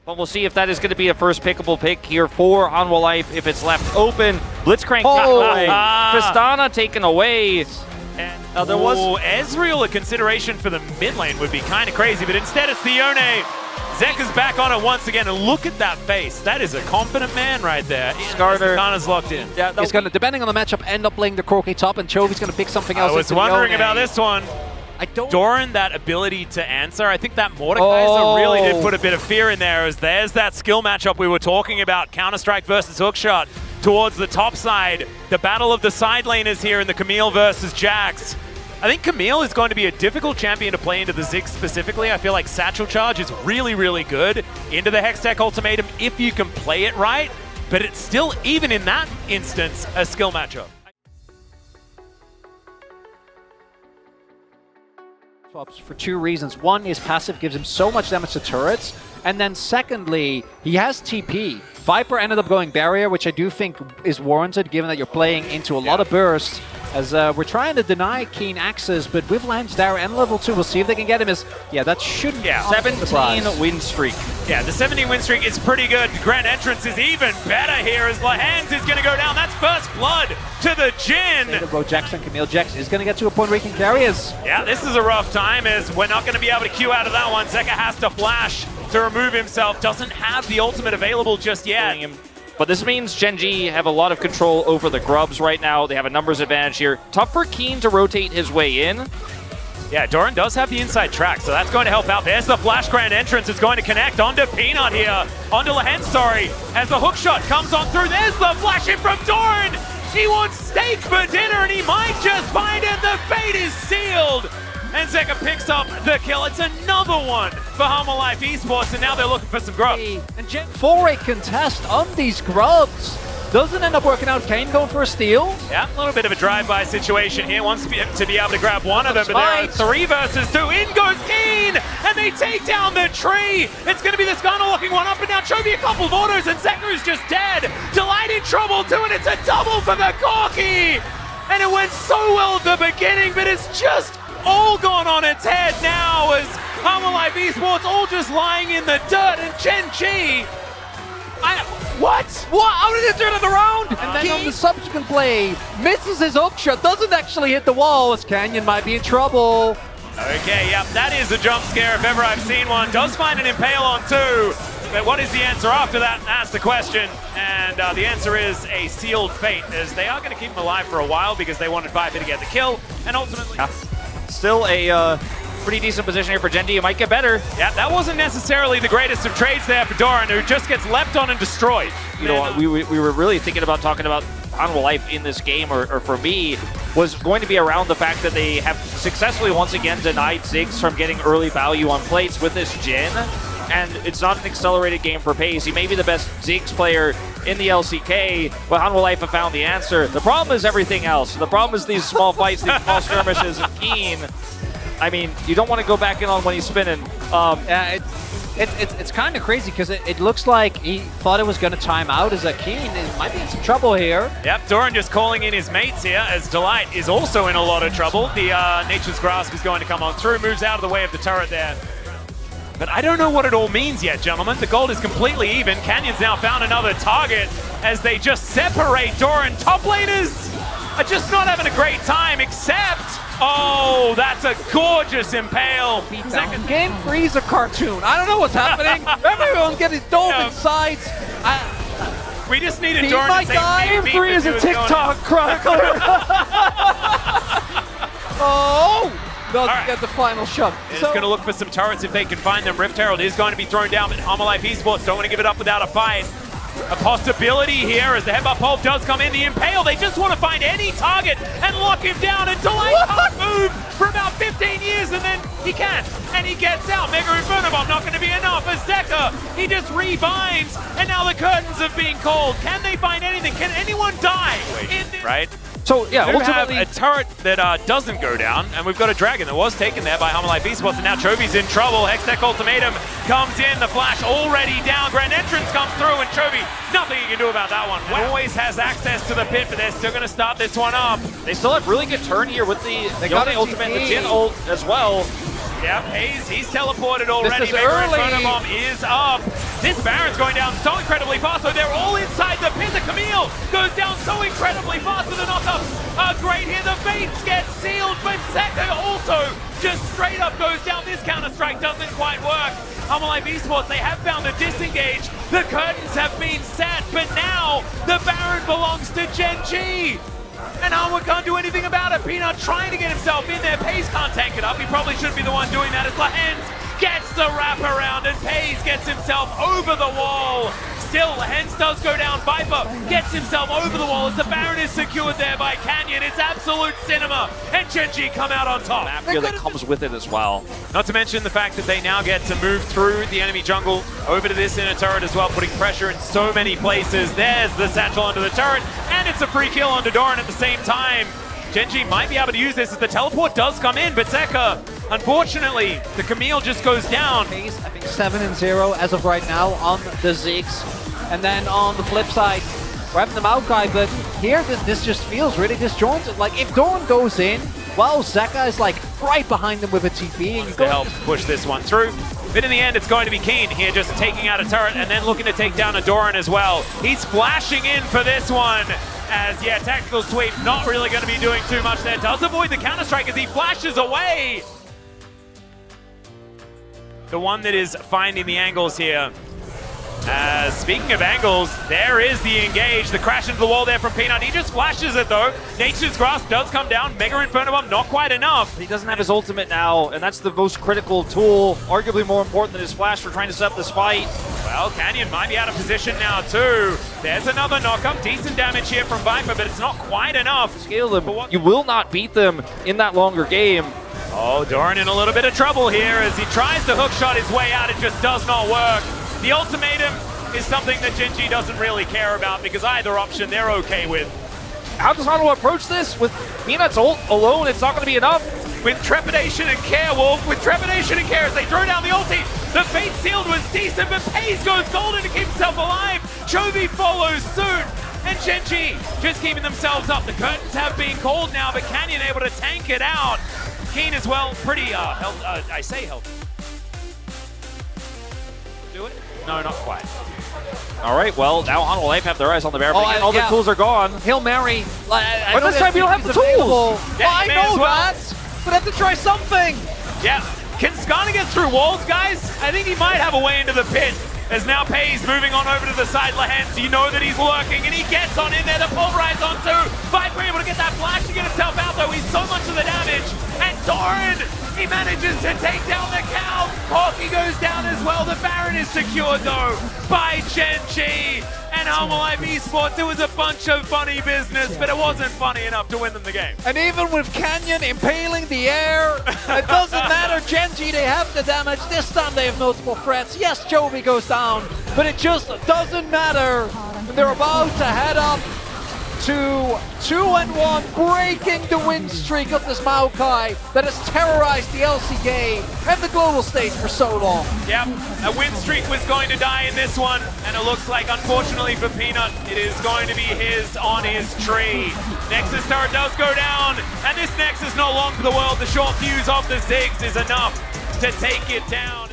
But we'll see if that is going to be a first pickable pick here for Hanwha Life if it's left open. Blitzcrank Tristana taken away. And there was Ezreal, a consideration for the mid lane would be kind of crazy, but instead it's Thione. Zeka's back on it once again, and look at that face. That is a confident man right there. Skarner locked in. Yeah, he's going to, depending on the matchup, end up playing the Corki top, and Chovy's going to pick something else. I was wondering about this one. Doran, that ability to answer, I think that Mordekaiser really did put a bit of fear in there, as there's that skill matchup we were talking about, Counter-Strike versus Hookshot towards the top side. The battle of the side laners here in the Camille versus Jax. I think Camille is going to be a difficult champion to play into the Ziggs specifically. I feel like Satchel Charge is really, really good into the Hextech Ultimatum if you can play it right, but it's still, even in that instance, a skill matchup. Swaps for two reasons. One is passive gives him so much damage to turrets, and then secondly, he has TP. Viper ended up going barrier, which I do think is warranted given that you're playing into a lot of bursts, as we're trying to deny Kiin access, but with Lansdowne and level 2, we'll see if they can get him. That shouldn't be 17 win streak. Yeah, the 17 win streak is pretty good. Grand Entrance is even better here as Lahans is going to go down. That's first blood to the Jin. Bro Jackson, Camille Jax is going to get to a point where he can carry us. Yeah, this is a rough time, as we're not going to be able to queue out of that one. Zeka has to flash to remove himself. Doesn't have the ultimate available just yet. But this means Gen.G have a lot of control over the Grubs right now. They have a numbers advantage here. Tough for Kiin to rotate his way in. Yeah, Doran does have the inside track, so that's going to help out. There's the Flash Grand Entrance. It's going to connect onto Peanut here. Onto Lahens, sorry. As the hook shot comes on through. There's the flash in from Doran. He wants steak for dinner, and he might just find it. The fate is sealed. And Zeka picks up the kill. It's another one for Hanwha Life Esports, and now they're looking for some Grubs. And Gen for a contest on these Grubs. Doesn't end up working out. Kayn going for a steal. Yeah, a little bit of a drive-by situation here. Wants to be able to grab one of them, but there are 3 versus 2. In goes Kiin, and they take down the tree. It's going to be the Skarner locking one up, and now Chovy a couple of autos, and Zeka is just dead. Delight in trouble too, and it's a double for the Corki. And it went so well at the beginning, but it's just all gone on its head now, as Hanwha Life Esports all just lying in the dirt, and Gen.G. What? How did it turn it around? And then on the subsequent play, misses his hook shot, doesn't actually hit the wall, as Canyon might be in trouble. Okay, yep, that is a jump scare if ever I've seen one. Does find an Impale on 2, but what is the answer after that? That's the question, and the answer is a sealed fate, as they are going to keep him alive for a while because they wanted Viper to get the kill, and ultimately... Still a pretty decent position here for Gen.G. It might get better. Yeah, that wasn't necessarily the greatest of trades there for Doran, who just gets leapt on and destroyed. You know what, we were really thinking about talking about Hanwha Life in this game, or for me, was going to be around the fact that they have successfully once again denied Ziggs from getting early value on plates with this Jin. And it's not an accelerated game for pace. He may be the best Ziggs player in the LCK, but Hanwha Life have found the answer. The problem is everything else. The problem is these small fights, these small skirmishes, and Kiin. I mean, you don't want to go back in on when he's spinning. Yeah, it's kind of crazy because it looks like he thought it was going to time out, as a Kiin might be in some trouble here. Yep, Doran just calling in his mates here, as Delight is also in a lot of trouble. The Nature's Grasp is going to come on through, moves out of the way of the turret there. But I don't know what it all means yet, gentlemen. The gold is completely even. Canyon's now found another target as they just separate Doran. Top laners are just not having a great time, except... Oh, that's a gorgeous Impale. Game 3 is a cartoon. I don't know what's happening. Everyone's getting dove in sides. We just needed Doran my to say guy. Game 3 is a TikTok chronicler. Oh! Doesn't get the final shot. It's going to look for some turrets if they can find them. Rift Herald is going to be thrown down, but Hanwha Life Esports don't want to give it up without a fight. A possibility here as the headbutt pole does come in. The Impale, they just want to find any target and lock him down, and Delight can't move for about 15 years, and then he can, and he gets out. Mega Inferno Bomb not going to be enough as Zeka, he just rebinds, and now the curtains are being called. Can they find anything? Can anyone die? Right? So, yeah, we ultimately... have a turret that doesn't go down, and we've got a dragon that was taken there by Hanwha Life Esports, and now Chovy's in trouble. Hextech Ultimatum comes in, the flash already down. Grand Entrance comes through, and Chovy, nothing he can do about that one. Wow. Always has access to the pit, but they're still going to start this one up. They still have really good turn here with the ultimate, the Jin ult as well. Yeah, he's teleported already. This is Mega early. Inferno Bomb is up. This Baron's going down so incredibly fast, so they're all inside the pit. The Camille goes down so incredibly fast with the knockups. Great here, the baits get sealed, but Zeka also just straight up goes down. This Counter-Strike doesn't quite work. HLE Esports, they have found a disengage. The curtains have been set, but now the Baron belongs to Gen.G. And HLE can't do anything about it. Peanut trying to get himself in there. Pace can't tank it up. He probably shouldn't be the one doing that. As Lahens gets the wrap around and Pace gets himself over the wall. Still, Lahens does go down. Viper gets himself over the wall as the Baron is secured there by Canyon. It's absolute cinema. And Gen.G come out on top. Map fear that comes with it as well. Not to mention the fact that they now get to move through the enemy jungle over to this inner turret as well, putting pressure in so many places. There's the satchel onto the turret, and it's a free kill onto Doran at the same time. Gen.G might be able to use this as the teleport does come in, but Zeka, unfortunately, the Camille just goes down. I think 7-0 as of right now on the Ziggs. And then on the flip side, we're having the Maokai, but here this just feels really disjointed. Like if Doran goes in, well, Zeka is like right behind them with a TP. And To help push this one through. But in the end, it's going to be Kiin here just taking out a turret and then looking to take down a Doran as well. He's flashing in for this one. As, yeah, tactical sweep, not really going to be doing too much there. Does avoid the Counter-Strike as he flashes away. The one that is finding the angles here. Speaking of angles, there is the engage. The crash into the wall there from Peanut. He just flashes it though. Nature's Grasp does come down. Mega Inferno Bomb, not quite enough. He doesn't have his ultimate now, and that's the most critical tool, arguably more important than his flash for trying to set up this fight. Well, Canyon might be out of position now too. There's another knockup. Decent damage here from Viper, but it's not quite enough. Scale them. You will not beat them in that longer game. Oh, Doran in a little bit of trouble here as he tries to hookshot his way out. It just does not work. The ultimatum is something that Gen.G doesn't really care about because either option they're okay with. How does HLE approach this? With Peanut's ult alone, it's not going to be enough. With trepidation and care, Wolf, with trepidation and care as they throw down the ulti. The fate sealed was decent, but Pace goes golden to keep himself alive. Chovy follows suit. And Gen.G just keeping themselves up. The curtains have been called now, but Canyon able to tank it out. Kiin as well, pretty healthy. Do it? No, not quite. All right, well, now HLE have their eyes on the Baron. All the tools are gone. Hail Mary. But this time you don't have the tools. Yeah, I know that, but I have to try something. Yeah, can Skana get through walls, guys? I think he might have a way into the pit. As now Pays moving on over to the side, Lahens, you know that he's lurking, and he gets on in there, the pulverize on too. Viper able to get that flash to get himself out, though. He's so much of the damage. And Doran, he manages to take down the cow. Corky goes down as well. The Baron is secured, though, by Gen.G. And HLE Esports, it was a bunch of funny business, but it wasn't funny enough to win them the game. And even with Canyon impaling the air, it doesn't matter. Gen.G, they have the damage. This time they have multiple threats. Yes, Chovy goes down, but it just doesn't matter. And they're about to head up to 2-1, breaking the win streak of this Maokai that has terrorized the LCK and the global stage for so long. Yep, a win streak was going to die in this one, and it looks like, unfortunately for Peanut, it is going to be his on his tree. Nexus turret does go down, and this Nexus no longer for the world. The short fuse of the Ziggs is enough to take it down.